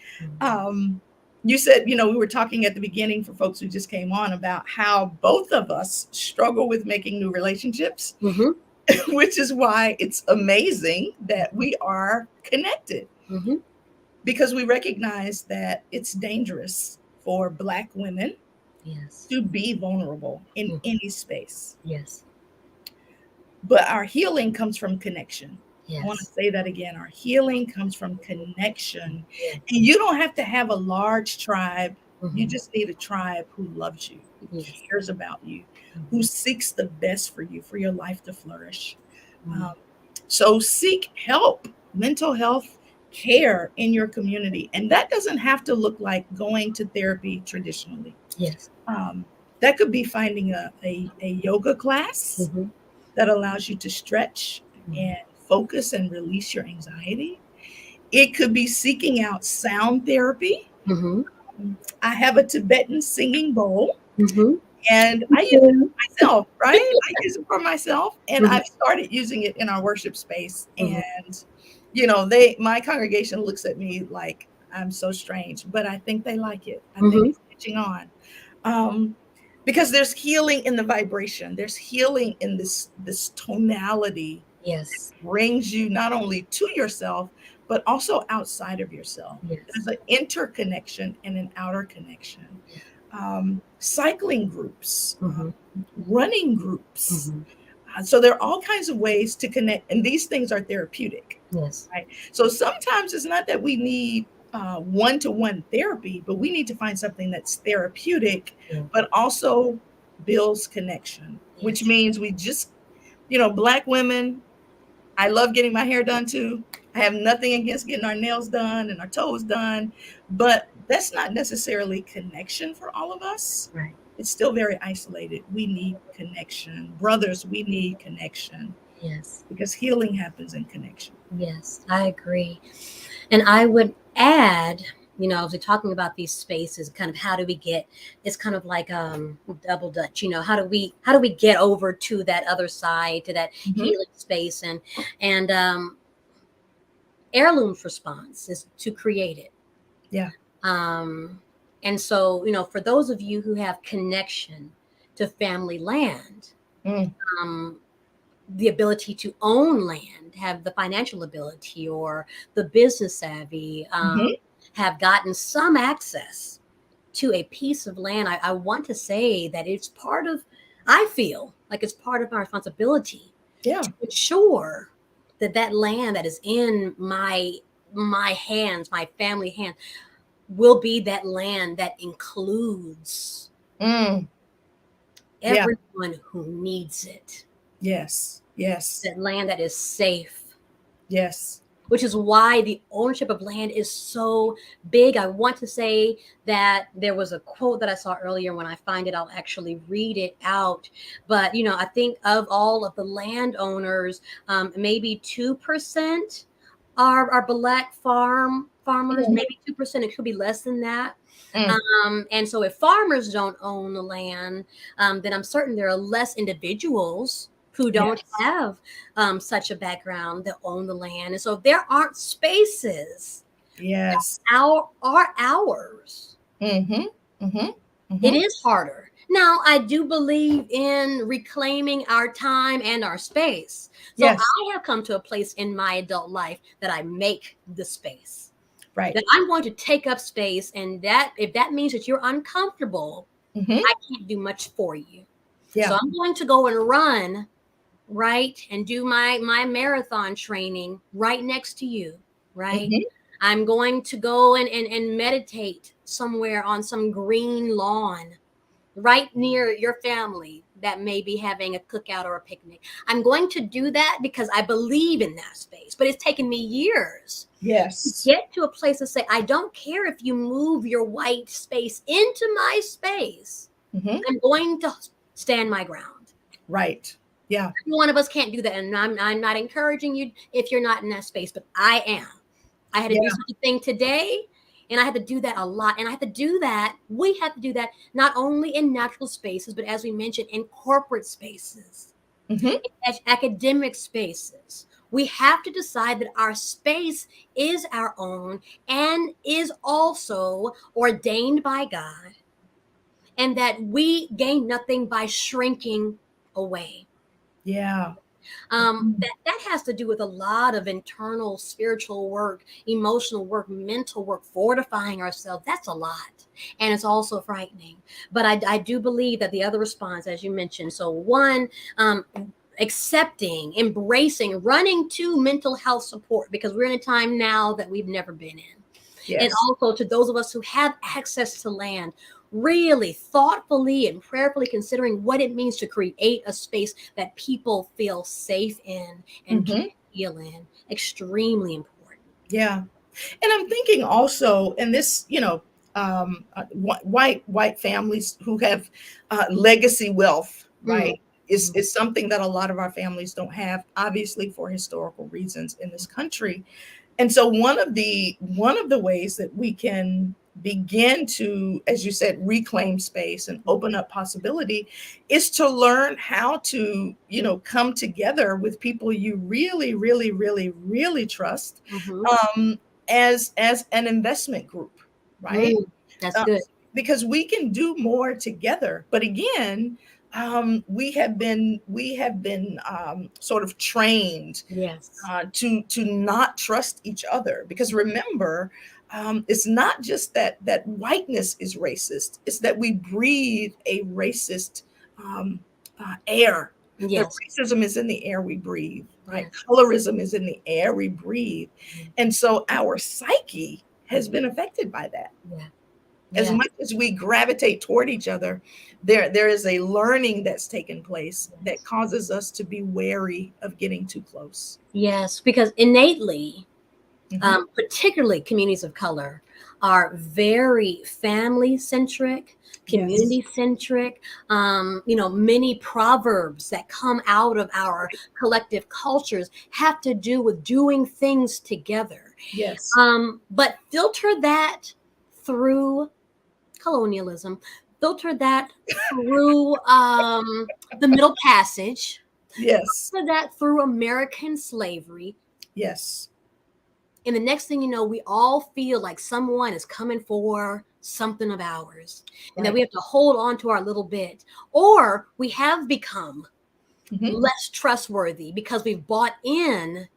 Mhm. You said, we were talking at the beginning for folks who just came on about how both of us struggle with making new relationships, Mhm. which is why it's amazing that we are connected, Mhm. because we recognize that it's dangerous for Black women Yes. to be vulnerable in Mhm. any space. Yes. But our healing comes from connection. I want to Yes. say that again. Our healing comes from connection. Yes. And you don't have to have a large tribe. You Mhm. just need a tribe who loves you, who Yes. cares about you, who Mhm. seeks the best for your life to flourish. Mhm. Um, so seek help, mental health care in your community. And that doesn't have to look like going to therapy traditionally. Yes. Um, that could be finding a yoga class Mhm. that allows you to stretch Mhm. and focus and release your anxiety. It could be seeking out sound therapy. Mhm. I have a Tibetan singing bowl, Mhm. and I use it Mhm. myself, right? I use it for myself, and Mhm. I've started using it in our worship space. Mhm. And my congregation looks at me like I'm so strange, but I think they like it. I think Mhm. it's catching on. Um, because there's healing in the vibration. There's healing in this tonality Yes. brings you not only to yourself, but also outside of yourself. Yes. There's an interconnection and an outer connection. Cycling groups, Mhm. running groups. Mhm. So there are all kinds of ways to connect, and these things are therapeutic, Yes. right? So sometimes it's not that we need one-to-one therapy, but we need to find something that's therapeutic, Yeah. but also builds connection, which Yes. means we just, Black women, I love getting my hair done too. I have nothing against getting our nails done and our toes done, but that's not necessarily connection for all of us. Right. It's still very isolated. We need connection. Brothers, we need connection, Yes. because healing happens in connection. Yes. I agree. And I would add, as we're talking about these spaces, kind of how do we get, it's kind of like double dutch, how do we get over to that other side, to that Mhm. healing space, and Heirloom's response is to create it. Yeah. Um, and so, for those of you who have connection to family land, Mm. um, the ability to own land, have the financial ability or the business savvy, Mhm. have gotten some access to a piece of land, I want to say that I feel like it's part of my responsibility Yeah. to ensure that that land that is in my hands, my family hands, will be that land that includes Mm. Yeah. everyone who needs it. Yes. Yes. That land that is safe, Yes. which is why the ownership of land is so big. I want to say that there was a quote that I saw earlier. When I find it, I'll actually read it out. But, I think of all of the landowners, maybe 2% are Black farmers, Mm. maybe 2%. It could be less than that. Mm. And so if farmers don't own the land, then I'm certain there are less individuals who don't Yes. have such a background that own the land. And so if there aren't spaces Yes. are ours, Mhm. Mhm. it Mhm. is harder. Now, I do believe in reclaiming our time and our space. So Yes. I have come to a place in my adult life that I make the space. Right. That I'm going to take up space, and that if that means that you're uncomfortable, Hmm. I can't do much for you. So Yeah. I'm going to go and run, right, and do my marathon training right next to you, right? Hmm. I'm going to go and meditate somewhere on some green lawn right near your family that may be having a cookout or a picnic. I'm going to do that because I believe in that space, but it's taken me years to Yes. get to a place to say, I don't care if you move your white space into my space. Hmm. I'm going to stand my ground. Right. Yeah. One of us can't do that. And I'm not encouraging you if you're not in that space, but I am. I had to do Yeah. such a thing today, and I had to do that a lot. And I had to do that. We have to do that not only in natural spaces, but as we mentioned, in corporate spaces, Hmm. in academic spaces. We have to decide that our space is our own and is also ordained by God, and that we gain nothing by shrinking away. Yeah. That has to do with a lot of internal spiritual work, emotional work, mental work, fortifying ourselves. That's a lot, and it's also frightening. But I do believe that the other response, as you mentioned, so one, accepting, embracing, running to mental health support, because we're in a time now that we've never been in. And Yes. also to those of us who have access to land, really thoughtfully and prayerfully considering what it means to create a space that people feel safe in and can Hmm. heal in. Extremely important. Yeah. And I'm thinking also, and this, white families who have legacy wealth, Mm, right, is mm, is something that a lot of our families don't have, obviously for historical reasons in this country. And so one of the ways that we can begin to, as you said, reclaim space and open up possibility is to learn how to, come together with people you really, really, really, really trust, mhm, um, as an investment group, right? mm. That's Uh, good. because we can do more together. But again, we have been sort of trained Yes. to not trust each other, because remember, it's not just that whiteness is racist, it's that we breathe a racist um, air. That Yes. racism is in the air we breathe, right? Yes. Colorism is in the air we breathe. Mhm. And so our psyche has been affected by that. Yeah. As Yeah. much as we gravitate toward each other, there is a learning that's taken place that Yes. causes us to be wary of getting too close. Yes. Because innately, Hmm. particularly communities of color, are very family centric, Yes. community centric. Many proverbs that come out of our collective cultures have to do with doing things together. Yes. But filter that through colonialism, filter that through the Middle Passage, Yes. filter that through American slavery, Yes. and the next thing you know, we all feel like someone is coming for something of ours and that we Right. have to hold on to our little bit. Or we have become Hmm. less trustworthy because we've bought in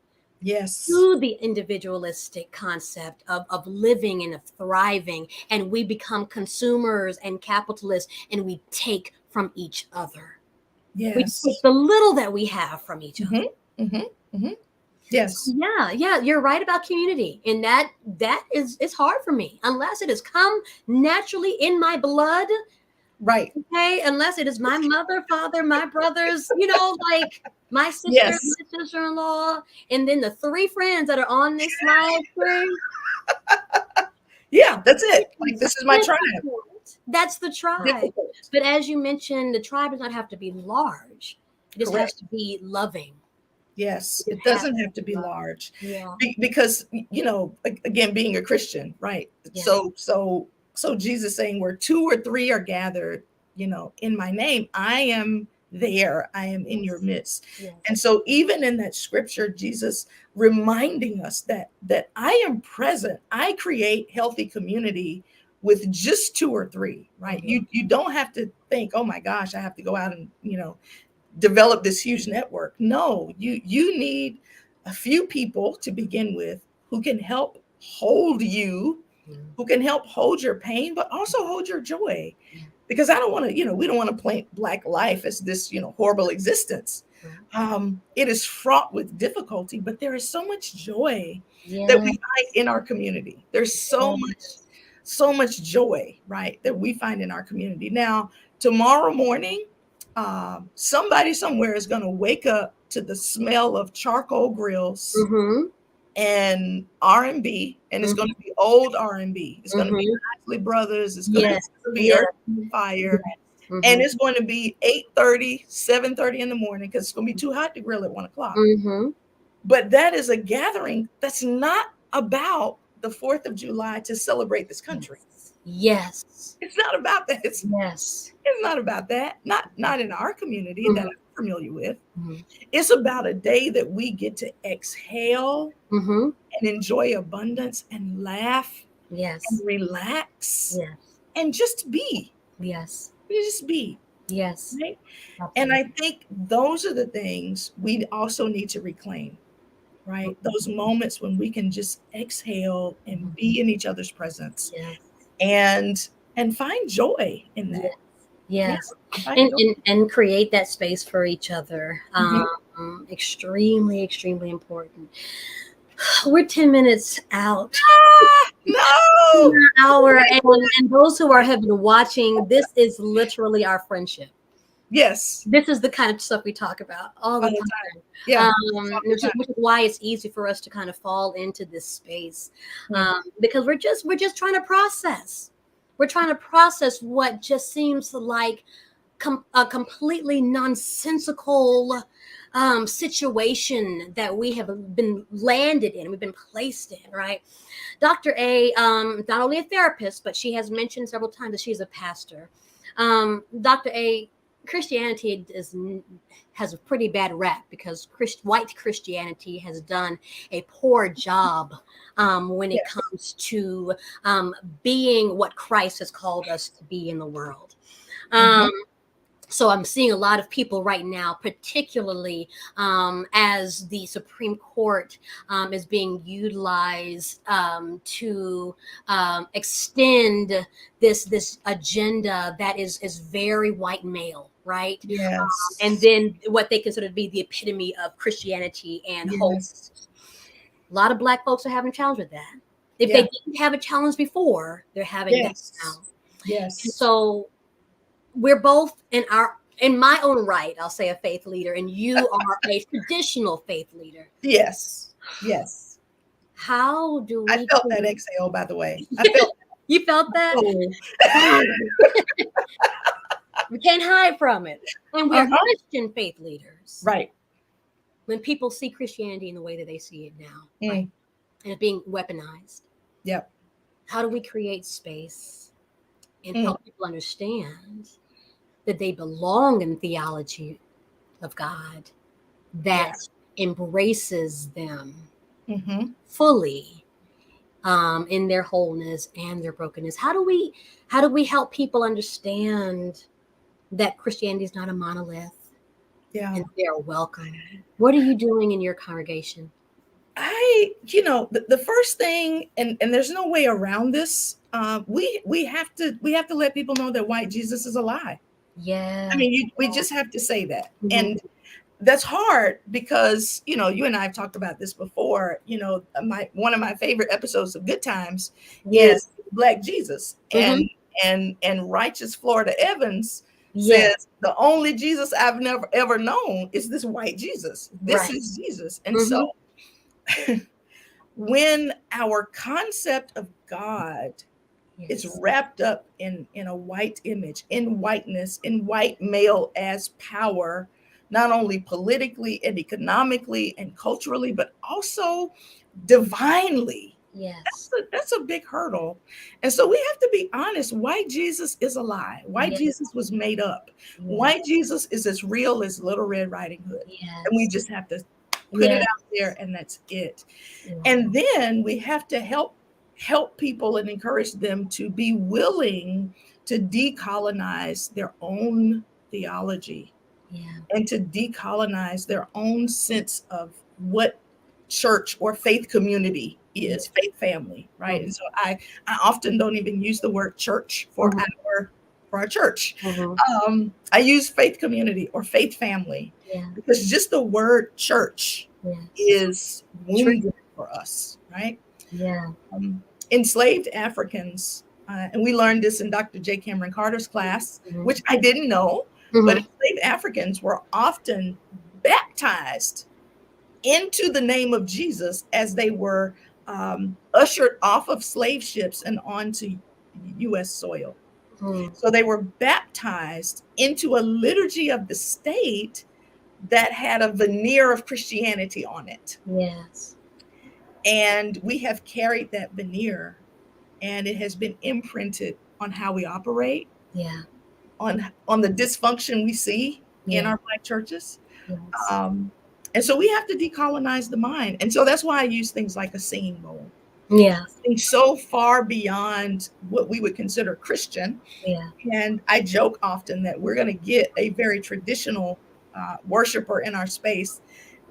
Yes. to the individualistic concept of living and of thriving. And we become consumers and capitalists and we take from each other. We take Yes. the little that we have from each other. Hmm. Hmm. Hmm. Yes. Yeah, yeah, you're right about community, and that is it's hard for me unless it has come naturally in my blood. Right. Okay, unless it is my mother, father, my brothers, like my sister, Yes. my sister-in-law, and then the three friends that are on this live stream. Yeah, that's it. Like, It's this is my tribe. difficult. That's the tribe. Difficult. But as you mentioned, the tribe does not have to be large. It just has Correct. to be loving. Yes. It It has doesn't to have to be be loving. large. Yeah. Because, again, being a Christian, right? Yes. So Jesus saying, where two or three are gathered, in my name, I am there. I am in your Yes. midst. And Yes. so even in that scripture, Jesus reminding us that I am present. I create healthy community with just 2 or 3, right? Mhm. You don't have to think, oh my gosh, I have to go out and, develop this huge network. No, you need a few people to begin with who can help hold you, Mhm. who can help hold your pain, but also hold your joy. Yeah. Because I don't want to, we don't want to paint Black life as this, horrible existence. Right. It is fraught with difficulty, but there is so much joy that we Yeah. find in our community. There's so much joy, right, that we find in our community. Now, tomorrow morning, somebody somewhere is going to wake up to the smell of charcoal grills Mhm. and R&B, and it's going Mhm. to be old R&B. It's going to be Mhm. Isley Brothers. It's going Yes. to be Yes. Earth, Wind, Fire, Yes. and Mhm. it's going to be 8:30, 7:30 in the morning because it's going to be too hot to grill at 1 o'clock. Mhm. But that is a gathering that's not about the 4th of July to celebrate this country. Yes. Yes. It's not about that. Yes. It's not about that. Not in our community that Mhm. I'm familiar with. Mhm. It's about a day that we get to exhale Mhm. and enjoy abundance and laugh and Yes. relax Yes. and just be. Yes. Just be. Yes. Right? And Absolutely. I think those are the things we also need to reclaim, right? Those moments when we can just exhale and Mhm. be in each other's presence Yes. and find joy in that. Yes. Yes. Yeah, find And, joy. and create that space for each other. Mhm. Extremely, extremely important. We're 10 minutes out. Ah, no. Hour, and those who have been watching, this is literally our friendship. Yes. This is the kind of stuff we talk about all All the the time. time. Yeah. All the time. Which is why it's easy for us to kind of fall into this space, Mm. because we're just trying to process. We're trying to process what just seems like a completely nonsensical situation that we have been landed in, we've been placed in, right? Dr. A, not only a therapist, but she has mentioned several times that she's a pastor. Dr. A, Christianity has a pretty bad rap because white Christianity has done a poor job when it Yes. comes to being what Christ has called us to be in the world. Mhm. Um, so I'm seeing a lot of people right now, particularly as the Supreme Court is being utilized to extend this agenda that is very white male, right? And Yes. then what they consider to be the epitome of Christianity and hope. Yes. A lot of Black folks are having a challenge with that. If they Yeah. didn't have a challenge before, they're having that Yes. now. And Yes. so we're both in my own right, I'll say, a faith leader, and you are a traditional faith leader. Yes. Yes. How do I we felt that exhale, by the way. I felt you felt that? oh. We can't hide from it. And we're Uh-huh. Christian faith leaders. Right. When people see Christianity in the way that they see it now, right? Mm. And it's being weaponized. Yep. How do we create space and Mm. help people understand that they belong in theology of God Yeah. that embraces them Mm-hmm. fully in their wholeness and their brokenness? How do we help people understand that Christianity is not a monolith Yeah. and they're welcome? What are you doing in your congregation? The first thing, and there's no way around this. We have to let people know that white Jesus is a lie. I Yeah. mean, we just have to say that, Mhm. and that's hard because you and I have talked about this before. My one of my favorite episodes of Good Times Yes. is Black Jesus, Hmm. and righteous Florida Evans Yes. says the only Jesus I've never ever known is this white Jesus. This Right. is Jesus, and so Hmm. when our concept of God is Yes. wrapped up in a white image, in whiteness, in white male as power, not only politically and economically and culturally, but also divinely. Yes. That's a big hurdle. And so we have to be honest. White Jesus is a lie. White Yes. Jesus was made up. Yes. White Jesus is as real as Little Red Riding Hood. And we Yes. just have to put it Yes. out there, and that's it. Yes. And then we have to help help people and encourage them to be willing to decolonize their own theology Yeah. and to decolonize their own sense of what church or faith community Yeah. is, faith family, right? Mhm. And so I often don't even use the word church for Mhm. our church. Mhm. I use faith community or faith family Yeah. because just the word church Yes. is True. wounding for us, right? Yeah. Enslaved Africans, and we learned this in Dr. J. Cameron Carter's class, Mhm. which I didn't know, but Mhm. enslaved Africans were often baptized into the name of Jesus as they were ushered off of slave ships and onto U.S. soil. Mhm. So they were baptized into a liturgy of the state that had a veneer of Christianity on it. Yes. And we have carried that veneer, and it has been imprinted on how we operate, Yeah. on the dysfunction we see in Yeah. our Black churches. Yes. Um, and so we have to decolonize the mind. And so that's why I use things like a singing bowl. Yeah. Something so far beyond what we would consider Christian. Yeah. And I joke often that we're going to get a very traditional worshiper in our space,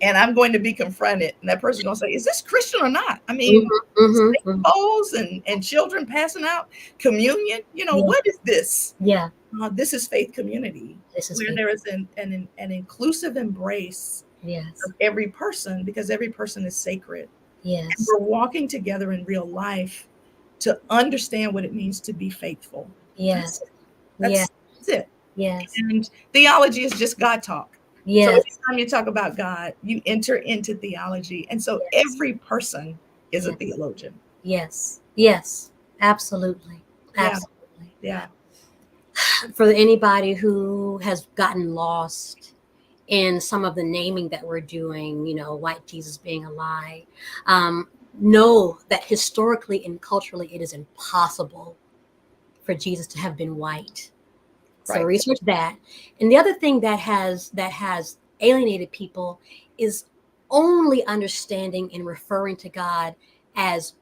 and I'm going to be confronted. And that person's going to say, is this Christian or not? I Mhm. mean, Mhm. singing Mhm. bowls and children passing out communion. Yeah. What is this? Yeah. This is faith community, This is where faith. there is an inclusive embrace of Yes. every person, because every person is sacred. And Yes. we're walking together in real life to understand what it means to be faithful. That's Yes. it. Yeah. That's it. Yes. And theology is just God talk. So Yes. anytime you talk about God, you enter into theology. And so Yes. every person is a Yes. theologian. Yes. Yes. Absolutely. Yeah. Absolutely. Yeah. For anybody who has gotten lost in some of the naming that we're doing, white Jesus being a lie, know that historically and culturally it is impossible for Jesus to have been white. So Right. research that. And the other thing that has alienated people is only understanding and referring to God as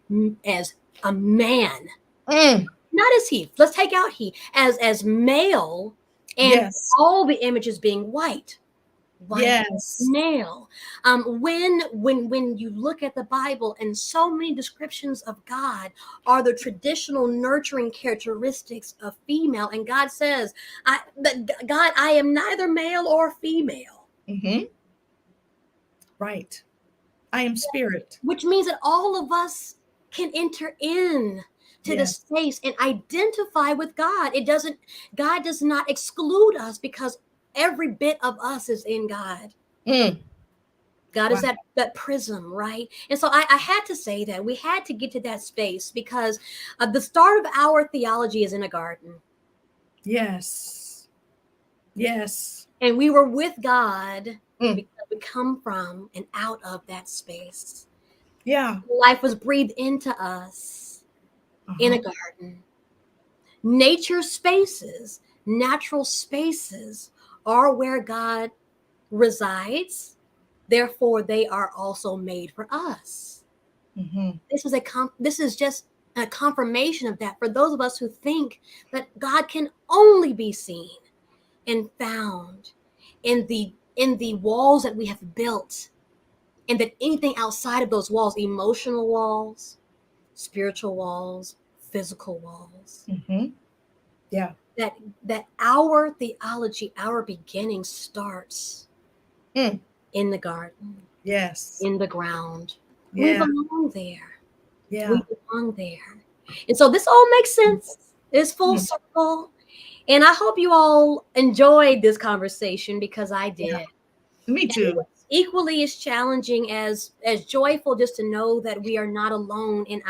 as a man, Mm, not as he. Let's take out he as male, and yes. all the images being white Yes. male. When you look at the Bible, and so many descriptions of God are the traditional nurturing characteristics of female, and God says, God, I am neither male or female." Hmm. Right. I am spirit. Which means that all of us can enter in to the Yes. space and identify with God. God does not exclude us, because every bit of us is in God. Mm, God is wow. that prism, right? And so I had to say that we had to get to that space, because the start of our theology is in a garden, Yes. Yes. and we were with God Mm, because we come from and out of that space. yeah. Life was breathed into us in Uh-huh. a garden. Nature spaces, natural spaces are where God resides. Therefore, they are also made for us. Hmm. This is just a confirmation of that for those of us who think that God can only be seen and found in the walls that we have built, and that anything outside of those walls, emotional walls, spiritual walls, physical walls, Hmm. Yeah. that our theology, our beginning starts Mm, in the garden, yes. in the ground. We Yeah. belong there. We Yeah. belong there. And so this all makes sense. It's full Mm, circle. And I hope you all enjoyed this conversation, because I yeah. did. Me And it too. was equally as challenging as joyful, just to know that we are not alone in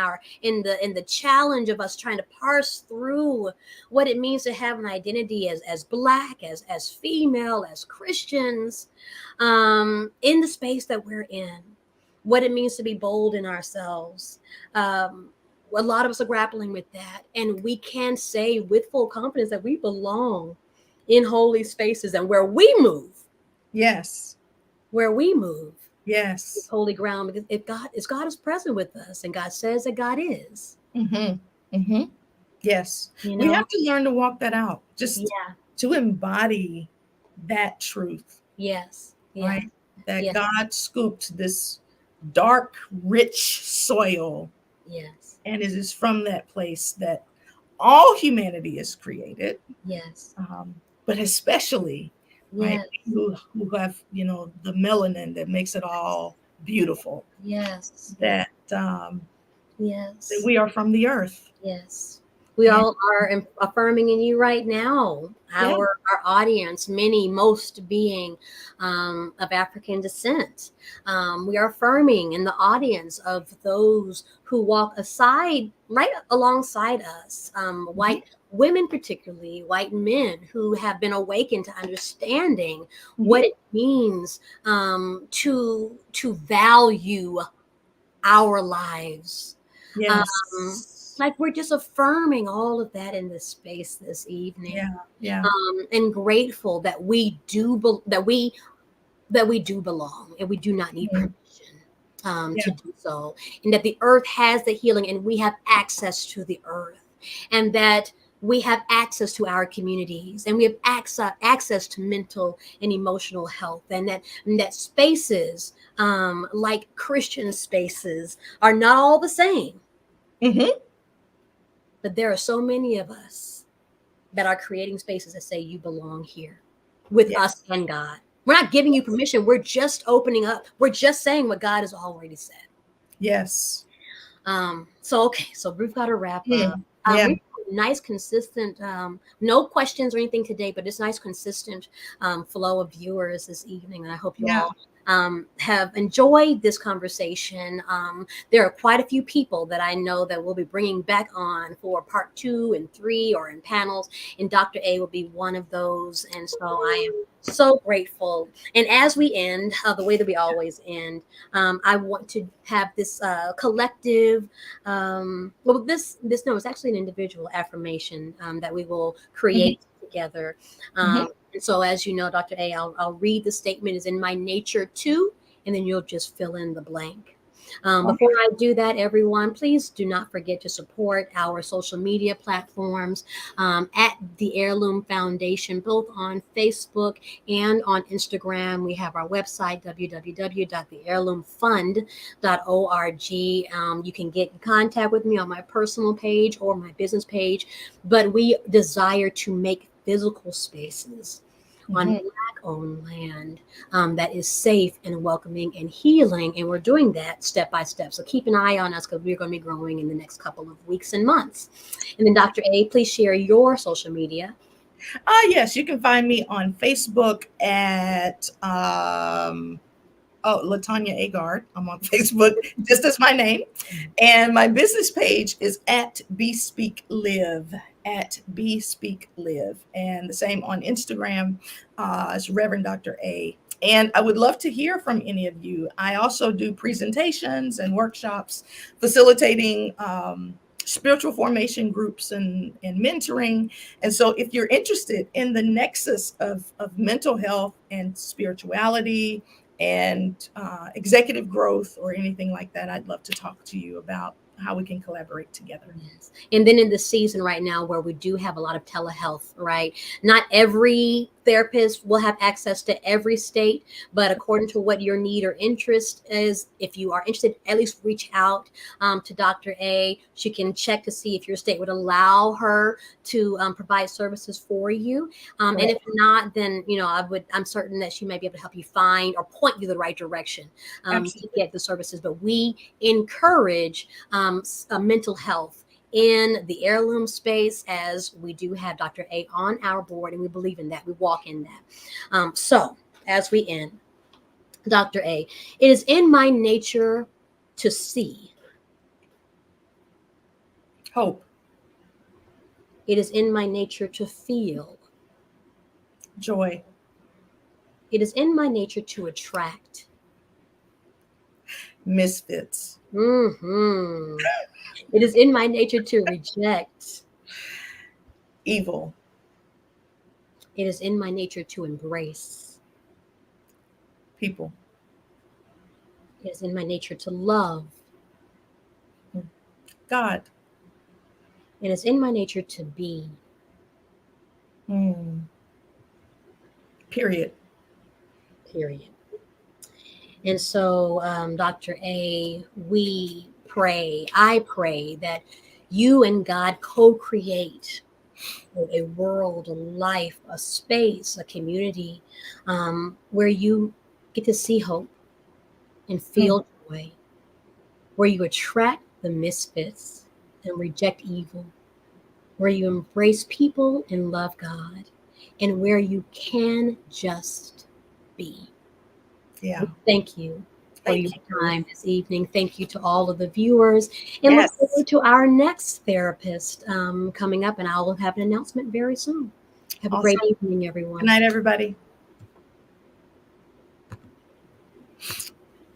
the challenge of us trying to parse through what it means to have an identity as Black, as female, as Christians, in the space that we're in, what it means to be bold in ourselves. A lot of us are grappling with that, and we can say with full confidence that we belong in holy spaces, and Yes. where we move is Yes. holy ground, because if God is present with us, and God says that God is. Mhm. Mhm. Yes. you We know? have to learn to walk that out, just Yeah. to embody that truth, Yes. Yeah. right? That Yeah. God scooped this dark, rich soil, Yes. and it is from that place that all humanity is created, Yes. um, but especially, right, Yes. who have, the melanin that makes it all beautiful, Yes. Yeah. that that Yes. we are from the earth. Yes. We And all are affirming in you right now. yeah. Our audience, many, most being of African descent. We are affirming in the audience of those who walk aside, right alongside us, Mhm. white women, particularly white men who have been awakened to understanding Mhm. what it means to value our lives. Um, Yes. like we're just affirming all of that in this space this evening, Yeah. Yeah. and grateful that that we do belong and we do not need Mhm. permission Yeah. to do so, and that the earth has the healing and we have access to the earth, and that we have access to our communities and we have access to mental and emotional health, and that spaces like Christian spaces are not all the same, Mhm. but there are so many of us that are creating spaces that say you belong here with us Yes. and God. We're not giving you permission. We're just opening up. We're just saying what God has already said. Yes. So we've got to wrap up. Mm. Yeah. We've got nice, consistent, no questions or anything today, but it's nice, consistent flow of viewers this evening. And I hope you Yeah. all have enjoyed this conversation. There are quite a few people that I know that we'll be bringing back on for part 2 and 3 or in panels, and Dr. A will be one of those. And so I am so grateful. And as we end, the way that we always end, I want to have this collective. Well, this no, it's actually an individual affirmation that we will Mhm. create together. Mhm. And so, as you know, Dr. A, I'll read the statement is in my nature too, and then you'll just fill in the blank. Before I do that, everyone, please do not forget to support our social media platforms at the Heirloom Foundation, both on Facebook and on Instagram. We have our website, www.theheirloomfund.org. You can get in contact with me on my personal page or my business page, but we desire to make physical spaces on Mhm. Black owned land that is safe and welcoming and healing. And we're doing that step by step. So keep an eye on us because we're going to be growing in the next couple of weeks and months. And then, Dr. A, please share your social media. Yes, you can find me on Facebook at Latanya Agard. I'm on Facebook, just as my name. And my business page is at BeSpeak Live, at BeSpeak Live. And the same on Instagram as Reverend Dr. A. And I would love to hear from any of you. I also do presentations and workshops facilitating spiritual formation groups and mentoring. And so if you're interested in the nexus of mental health and spirituality, and executive growth or anything like that, I'd love to talk to you about how we can collaborate together. Yes. And then in the season right now where we do have a lot of telehealth, right? Not every therapist will have access to every state, but according to what your need or interest is, if you are interested, at least reach out to Dr. A. She can check to see if your state would allow her to provide services for you. And if not, then, I'm certain that she may be able to help you find or point you the right direction to Absolutely. get the services. But we encourage mental health in the heirloom space, as we do have Dr. A on our board, and we believe in that. We walk in that. So, as we end, Dr. A, it is in my nature to see. Hope, It is in my nature to feel. joy, It is in my nature to attract. misfits, Hmm. It is in my nature to reject. evil, It is in my nature to embrace. people, It is in my nature to love. God, and it's in my nature to be. Mm. Period. Period. And so, Dr. A, I pray that you and God co-create a world, a life, a space, a community where you get to see hope and Mm. feel joy, where you attract the misfits and reject evil, where you embrace people and love God, and where you can just be. Yeah. Thank you for Thank your you. time this evening. Thank you to all of the viewers, and look Yes. forward to our next therapist coming up, and I'll have an announcement very soon. Have a great Awesome. evening, Good everyone. night, everybody.